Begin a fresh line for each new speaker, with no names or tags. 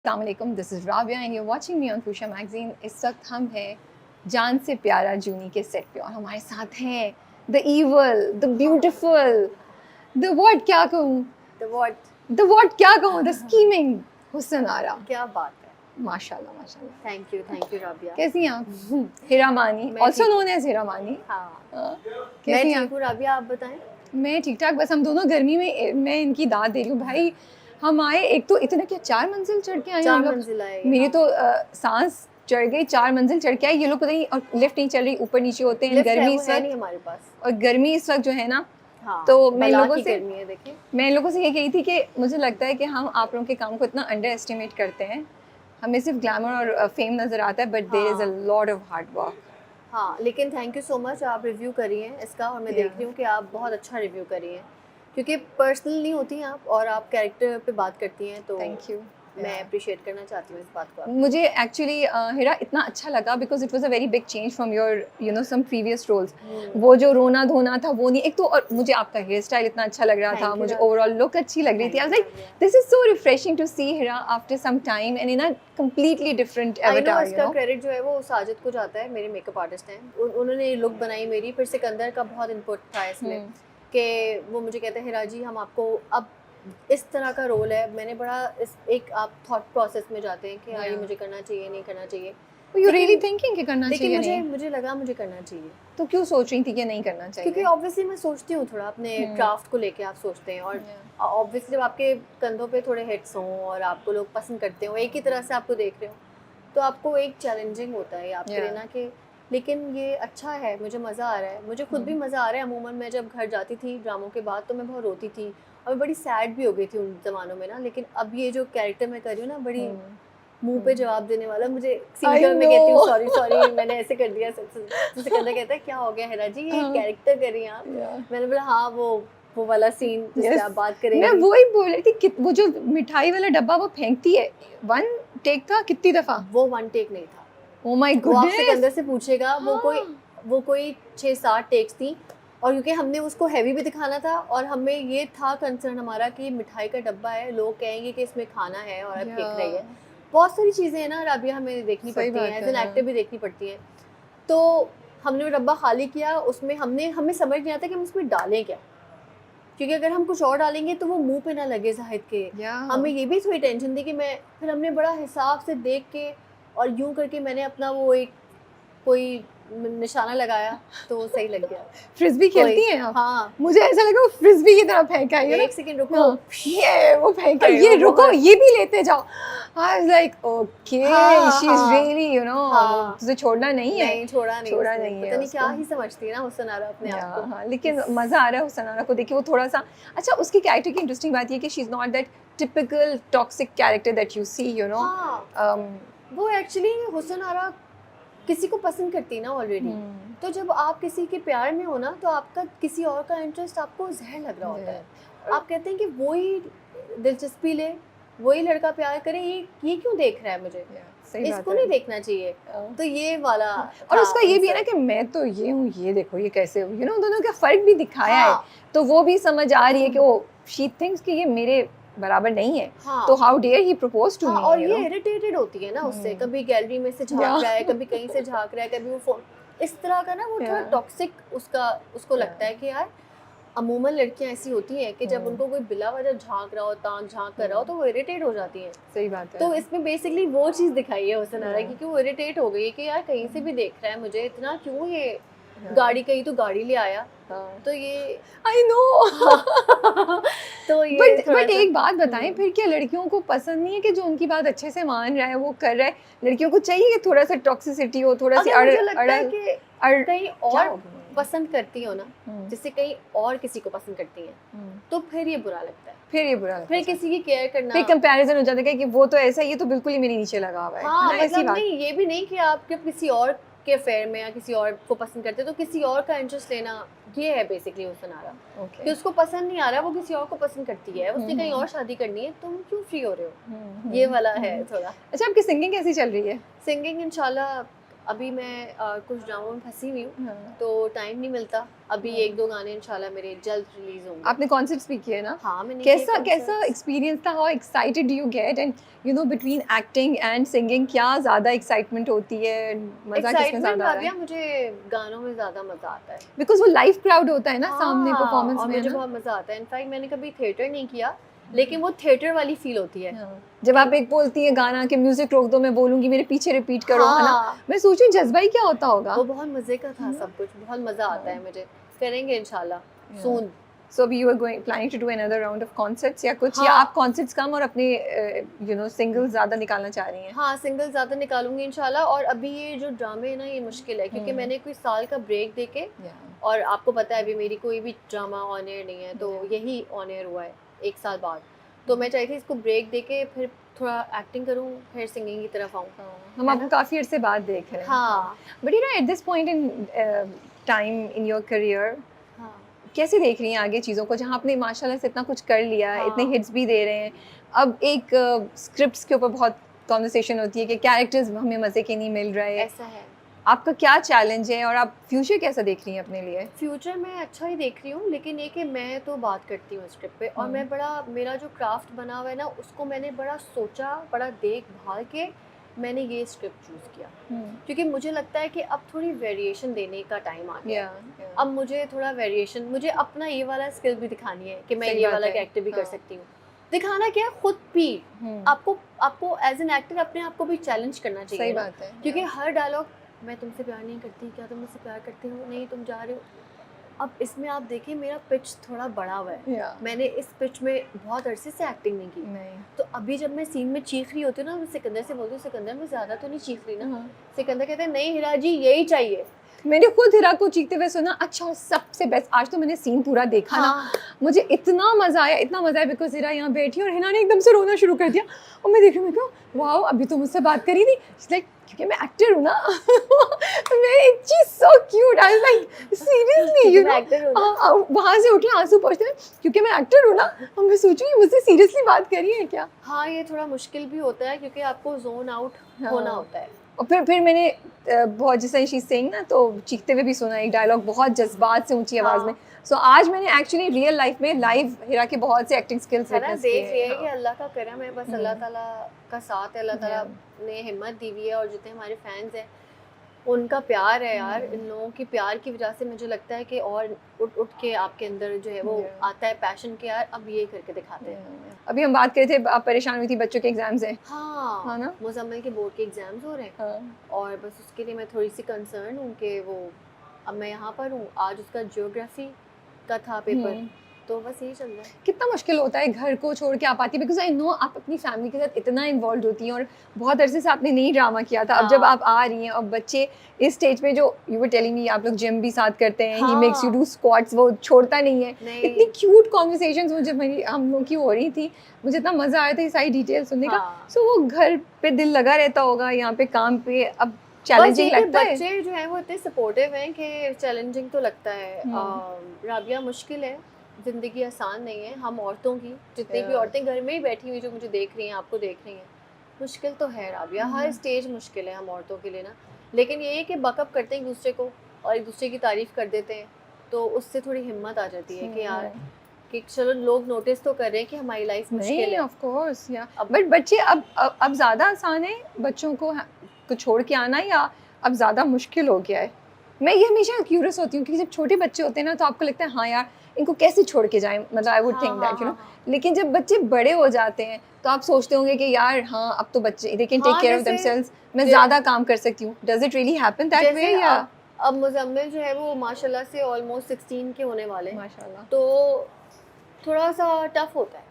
अस्सलामुअलैकुम, this is Rabia and you watching me on Khusha magazine. इस वक्त हम हैं जान से प्यारा जूनी के सेट पे और हमारे साथ हैं the evil, the beautiful, the what क्या कहूँ, द व्हाट क्या कहूँ, द स्कीमिंग हुस्न आरा।
क्या बात है।
माशाल्लाह माशाल्लाह।
Thank you Rabia.
कैसी हैं आप? हिरा मानी, ऑल्सो नोन एज हिरा मानी।
हाँ,
कैसी
मैं
हैं
ठीक
आप?
हूँ राबिया, आप बताएं।
मैं ठीक ठाक, बस हम दोनों गर्मी में मैं इनकी दाद दे रही हूँ भाई। हम आए एक तो इतना क्या 4 मंजिल चढ़ के आए हम
4
लोग।
मंजिल आए।
मेरी
हाँ।
तो सांस चढ़ गई। 4 मंजिल चढ़ के आए ये लोग, पता नहीं, और लिफ्ट नहीं चल रही, ऊपर नीचे होते हैं।
लिफ्ट है,
गर्मी
वो
इस
है
वक्त,
नहीं हमारे पास।
और गर्मी इस वक्त जो है ना,
हाँ,
तो मैं इन
बला
लोगों
की
से
गर्मी है, देखिए।
मैं इन लोगों से ये कही थी कि मुझे लगता है कि हम आप लोगों के काम को इतना अंडर एस्टिमेट करते हैं। हमें सिर्फ ग्लैमर और फेम नज़र आता है, बट देयर इज़ अ
हाँ।
Lot of hard work.
हाँ, लेकिन थैंक यू सो मच, आप रिव्यू करी हैं इसका और मैं देख रही हूँ कि आप बहुत अच्छा रिव्यू करी हैं, क्योंकि पर्सनल नहीं होती हैं आप और आप कैरेक्टर पे बात करती हैं, तो
थैंक यू।
मैं अप्रिशिएट करना चाहती हूँ इस बात को।
मुझे एक्चुअली हिरा इतना अच्छा लगा because it was a very big change from your some previous roles. वो जो रोना धोना था वो नहीं, एक तो, और मुझे आपका हेयर स्टाइल इतना अच्छा लग रहा था,
Thank you,
मुझे
Rabia.
ओवरऑल लुक अच्छी लग रही थी। I was like
Rabia.
This is so refreshing to see Hira after some time and in a completely different
I know,
avatar,
इसका क्रेडिट जो है वो साजिद को जाता है, मेरे मेकअप आर्टिस्ट हैं। उन्होंने ये लुक बनाई मेरी, फिर सिकंदर का बहुत इनपुट था इसमें कि वो मुझे कहते हैं हिरा जी हम आपको अब इस तरह का रोल है। मैंने बड़ा इस एक आप थॉट प्रोसेस में जाते हैं कि हाँ ये मुझे करना चाहिए नहीं करना चाहिए,
यू रियली थिंकिंग कि करना
लेकिन
चाहिए नहीं?
मुझे लगा मुझे करना चाहिए।
तो क्यों सोच रही थी कि नहीं करना चाहिए?
क्योंकि ऑब्वियसली मैं सोचती हूँ थोड़ा अपने क्राफ्ट को लेके, आप सोचते हैं, और ऑब्वियसली जब आपके कंधों पे थोड़े हिट्स हों और आपको लोग पसंद करते हो, एक ही तरह से आपको देख रहे हो, तो आपको एक चैलेंजिंग होता है आपके लिए ना कि, लेकिन ये अच्छा है, मुझे मज़ा आ रहा है, मुझे खुद भी मज़ा आ रहा है। अमूमन मैं जब घर जाती थी ड्रामों के बाद तो मैं बहुत रोती थी और मैं बड़ी सैड भी हो गई थी उन ज़मानों में ना, लेकिन अब ये जो कैरेक्टर मैं कर रही हूँ ना, बड़ी मुंह पे जवाब देने वाला, मुझे सिंगल में कहती हूँ सॉरी मैंने ऐसे कर दिया। तो सिकंदर कहता है क्या हो गया हिरा जी, ये कैरेक्टर कर रही हैं आप? मैंने बोला हाँ वो वाला सीन जिसपे आप बात करेंगी।
मैं वही बोल रही थी कि वो जो मिठाई वाला डब्बा वो फेंकती है, 1 टेक था कितनी दफा?
वो 1 टेक नहीं था।
ओह माय
वो आप
गुडनेस।
सिकंदर से पूछेगा, वो कोई 6-7 टेक्स थी, और क्योंकि हमने उसको हैवी भी दिखाना था और हमें ये था कंसर्न हमारा कि मिठाई का डब्बा है, लोग कहेंगे कि इसमें खाना है और अब फेंक रही है। बहुत सारी चीज़ें हैं ना राबिया, हमें देखनी पड़ती हैं, एज एन एक्टर भी देखनी पड़ती हैं। तो हमने वो डब्बा खाली किया, उसमें हमें समझ नहीं आता कि हम उसमें डालें क्या, क्योंकि अगर हम कुछ और डालेंगे तो वो मुंह पे ना लगे जाहिद के। हमें ये भी थोड़ी टेंशन थी कि फिर हमने बड़ा हिसाब से देख के और यूं करके मैंने अपना वो एक कोई निशाना लगाया तो वो सही लग गया।
फ्रिस्बी खेलती हैं आप?
हाँ,
मुझे ऐसा लगा वो फ्रिस्बी की तरह फेंका है।
एक सेकंड रुको।
ये वो फेंका,
अरे
ये
वो
रुको,
बहुत-
ये भी लेते जाओ। आई was like okay, she is
हाँ,
रियली
हाँ।
तुझे छोड़ना नहीं है।
नहीं छोड़ा नहीं
छोड़ा
उसने,
नहीं है
पता नहीं
उसको।
क्या ही समझती है ना हुसन आरा अपने आप को।
हाँ, लेकिन मज़ा आ रहा है हुसैनारा को देखिए। वो थोड़ा सा अच्छा, उसकी कैरेक्टर की इंटरेस्टिंग बात ये कि she is not that typical toxic character that you see, you know.
वो एक्चुअली हुसन आरा किसी को पसंद करती है ना ऑलरेडी, तो जब आप किसी के प्यार में हो ना तो आपका किसी और का इंटरेस्ट आपको जहर लग रहा होता है। आप कहते हैं कि वो ही दिलचस्पी ले, वही लड़का प्यार करे, ये क्यों देख रहा है मुझे, इसको नहीं देखना चाहिए। तो ये वाला
और उसका ये भी है ना कि मैं तो ये हूँ, ये देखो ये कैसे, दोनों का फर्क भी दिखाया है, तो वो भी समझ आ रही है कि वो शी थिंक्स कि ये मेरे बराबर नहीं है। तो how dare he propose to me.
और ये इरिटेटेड होती है ना उससे, कभी गैलरी में से झांक रहा है, कभी कहीं से झांक रहा है, कभी वो फोन, इस तरह का ना वो थोड़ा टॉक्सिक उसको लगता है कि यार अमूमन लड़कियां ऐसी होती हैं कि जब उनको कोई बिला वजह झांक रहा हो, ताक झांक कर रहा हो, तो वो इरिटेट हो जाती हैं।
सही बात है।
तो इसमें बेसिकली वो चीज़ दिखाई है हुसन आरा की कि वो इरिटेट हो गई है कि यार कहीं से भी देख रहा है मुझे, इतना क्यों ये गाड़ी कहीं तो गाड़ी ले आया। तो ये
आई नो।
तो ये
बट एक बात बताएं, फिर क्या लड़कियों को पसंद नहीं है कि जो उनकी बात अच्छे से मान रहा है वो कर रहा है? लड़कियों को चाहिए कि थोड़ा सा टॉक्सिसिटी हो, थोड़ा सी
कहीं और पसंद करती हो ना, जिससे कहीं और किसी को पसंद करती हैं, तो फिर ये बुरा लगता है। फिर किसी की केयर करना,
फिर कंपैरिजन हो जाता है कि वो तो ऐसा ही है तो बिल्कुल ही मेरे नीचे लगा हुआ है।
हाँ, मतलब नहीं, ये भी नहीं कि आप जब किसी और के अफेयर में या किसी और को पसंद करते तो किसी और का इंटरेस्ट लेना, ये है बेसिकली हुसन आरा। कि उसको पसंद नहीं आ रहा, वो किसी और को पसंद करती है, उसने कहीं और शादी करनी है, तुम क्यों फ्री हो रहे हो, ये वाला है थोड़ा।
अच्छा, आपकी सिंगिंग कैसी चल रही है?
सिंगिंग इंशाल्लाह अभी मैं कुछ ड्रामों में फंसी हुई हूँ,
हाँ।
तो टाइम नहीं मिलता। अभी 1-2 गाने इंशाल्लाह मेरे जल्द रिलीज होंगे।
आपने कॉन्सर्ट्स भी किए ना?
हाँ, मैंने किए
कैसा कैसा
concerts।
एक्सपीरियंस था? How excited do you get and you know between acting and singing क्या ज़्यादा एक्साइटमेंट होती है? मज़ा किसमें
एक्साइटमेंट
ज़्यादा आ रहा
राबिया,
है?
मुझे गानों में ज़्यादा मज़ा आता है।
बिकॉज़ वो लाइव क्राउड होता है ना सामने
हाँ,
परफॉर्मेंस
और
में, है
मुझे
ना?
बहुत मज़ा आता है। इनफैक्ट मैंने कभी थिएटर नहीं किया, लेकिन वो थिएटर वाली फील होती है।
हाँ। जब आप एक बोलती है गाना कि म्यूजिक रोक दो, मैं बोलूँगी मेरे पीछे रिपीट करो, है ना?
हाँ,
मैं सोच रही हूँ जज़्बा ही क्या होता होगा?
वो बहुत मज़े का था
है ना?
सब कुछ, बहुत मज़ा आता
हाँ।
है मुझे। करेंगे इंशाल्लाह
Yeah.
सून।
So अभी you are going planning to do another round of concerts या कुछ, या
हाँ।
आप concerts कम और अपने you know singles ज़्यादा निकालना चाह रही हैं?
हाँ, सिंगल ज़्यादा निकालूंगी इंशाल्लाह। और अभी ये जो ड्रामे है ना, ये मुश्किल है क्योंकि मैंने कोई साल का ब्रेक देके,
Yeah.
और आपको पता है अभी मेरी कोई भी ड्रामा ऑन एयर नहीं है, तो
Yeah.
यही ऑन एयर हुआ है 1 साल बाद। तो मैं चाहती थी इसको ब्रेक देके फिर थोड़ा एक्टिंग करूँ, फिर सिंगिंग की तरफ आऊँ।
हम आपको काफ़ी अर्से बाद देख रहे हैं।
हाँ,
But you know at this point in time in your career,
हाँ,
कैसे देख रही हैं आगे चीज़ों को, जहाँ आपने माशाल्लाह से इतना कुछ कर लिया, इतने
हाँ।
हिट्स भी दे रहे हैं, अब एक स्क्रिप्ट्स के ऊपर बहुत कॉन्वर्सेशन होती है कि कैरेक्टर्स हमें मज़े के नहीं मिल रहे,
ऐसा है।
आपका क्या चैलेंज है और आप फ्यूचर कैसा देख रही हैं अपने लिए?
फ्यूचर मैं अच्छा ही देख रही हूँ, लेकिन ये कि मैं तो बात करती हूँ स्क्रिप्ट पे, और मैं बड़ा, मेरा जो क्राफ्ट बना हुआ है ना, उसको मैंने बड़ा सोचा, बड़ा देखभाल के मैंने ये स्क्रिप्ट चूज़ किया, क्योंकि मुझे लगता है कि अब थोड़ी वेरिएशन देने का टाइम आ गया है। अब मुझे थोड़ा वेरिएशन, मुझे अपना ये वाला स्किल भी दिखानी है कि मैं
सही
ये
बात
वाला
है।
कैरेक्टर भी कर
हाँ।
सकती हूँ। दिखाना क्या है, खुद भी आपको आपको एज एन एक्टर अपने आप को भी चैलेंज करना चाहिए
सही
ना।
बात है।
क्योंकि हर डायलॉग, मैं तुमसे प्यार नहीं करती, क्या तुम मुझसे प्यार करते हो, नहीं तुम जा रहे हो। अब इसमें आप देखिए मेरा पिच थोड़ा बड़ा हुआ है,
Yeah.
मैंने इस पिच में बहुत अरसे से एक्टिंग नहीं की।
नहीं।
तो अभी जब मैं सीन में चीख रही होती हूँ ना, मैं सिकंदर से बोलती हूँ, सिकंदर मैं ज़्यादा तो नहीं चीख रही ना? सिकंदर कहते हैं नहीं हिरा जी, यही चाहिए।
मैंने खुद हिरा को चीखते हुए सुना, अच्छा और सबसे बेस्ट, आज तो मैंने सीन पूरा देखा ना, मुझे इतना मजा आया बिकॉज हिरा यहाँ बैठी और हिना ने एकदम से रोना शुरू कर दिया, और मैं देख रही हूँ, मैं कहूँ वाओ अभी तो मुझसे बात करी थी, लाइक क्योंकि मैं एक्टर हूँ ना। मैं it's so cute, I was like seriously you know, वहाँ से उठे आंसू पहुँचते हैं क्योंकि मैं एक्टर हूँ ना, और मैं सोचूँ ये मुझसे सीरियसली बात करी है क्या?
हाँ, ये थोड़ा मुश्किल भी होता है क्योंकि आपको जोन आउट होना होता है।
और फिर मैंने बहुत जैसे शी सिंग ना, तो चीखते हुए भी सुना एक डायलॉग बहुत जज्बात से ऊंची आवाज़ में। सो आज मैंने एक्चुअली रियल लाइफ में लाइव हिरा के बहुत से एक्टिंग स्किल्स विटनेस किए।
देख लिया कि अल्लाह का करम है, बस अल्लाह ताला का साथ है, अल्लाह ताला ने हिम्मत दी हुई है, और जितने हमारे फैंस हैं उनका प्यार है यार। इन लोगों की प्यार की वजह से मुझे लगता है कि और उठ उठ के आपके अंदर जो है वो आता है पैशन के, यार अब ये करके दिखाते हैं।
अभी हम बात कर रहे थे, आप परेशान हुई थी बच्चों के एग्जाम्स हैं।
हाँ
ना,
मुजम्मिल के बोर्ड के एग्जाम्स हो रहे हैं, और बस उसके लिए मैं थोड़ी सी कंसर्न हूँ कि वो, अब मैं यहाँ पर हूँ, आज उसका ज्योग्राफी का था पेपर, तो बस यही चल रहा है।
कितना मुश्किल होता है घर को छोड़ के आप आती है, बिकॉज आई नो आप अपनी फैमिली के साथ इतना इन्वॉल्व होती हैं, और बहुत अरसे से आपने नहीं ड्रामा किया था। अब जब आप आ रही हैं और बच्चे इस स्टेज पे, जो यू वर टेलिंग मी आप लोग जिम भी साथ करते हैं, he makes you do squats, वो छोड़ता नहीं है। इतनी क्यूट कॉन्वर्सेशंस मुझे मेरी हम लोग की हो रही थी, मुझे इतना मज़ा आया था ये सारी डिटेल सुनने का। सो वो घर पे दिल लगा रहता होगा, यहाँ पे काम पे अब चैलेंजिंग लगता है।
बच्चे जो हैं वो इतने सपोर्टिव हैं कि चैलेंजिंग तो लगता है। राबिया मुश्किल है, ज़िंदगी आसान नहीं है। हम औरतों की, जितनी भी औरतें घर में ही बैठी हुई जो मुझे देख रही हैं, आपको देख रही हैं, मुश्किल तो है राबिया, हर स्टेज मुश्किल है हम औरतों के लिए ना। लेकिन ये है कि बकअप करते हैं एक दूसरे को और एक दूसरे की तारीफ़ कर देते हैं, तो उससे थोड़ी हिम्मत आ जाती है कि यार कि चलो लोग नोटिस तो कर रहे हैं कि हमारी लाइफ मुश्किल है।
ऑफ कोर्स या बट बच्चे अब ज़्यादा आसान है बच्चों को छोड़ के आना, या अब ज़्यादा मुश्किल हो गया है? मैं ये हमेशा क्यूरियस होती हूँ क्योंकि जब छोटे बच्चे होते हैं ना, तो आपको लगता है हाँ यार इनको कैसे छोड़ के जाएं, मतलब I would think that you know. लेकिन जब बच्चे बड़े हो जाते हैं तो आप सोचते होंगे कि यार हाँ अब तो बच्चे they can take care of themselves, मैं ज़्यादा काम कर सकती हूँ। Does it really happen that way? या
अब मुजम्मिल जो है वो माशाल्लाह से ऑलमोस्ट 16 के होने वाले,
माशाल्लाह,
तो थोड़ा सा टफ होता है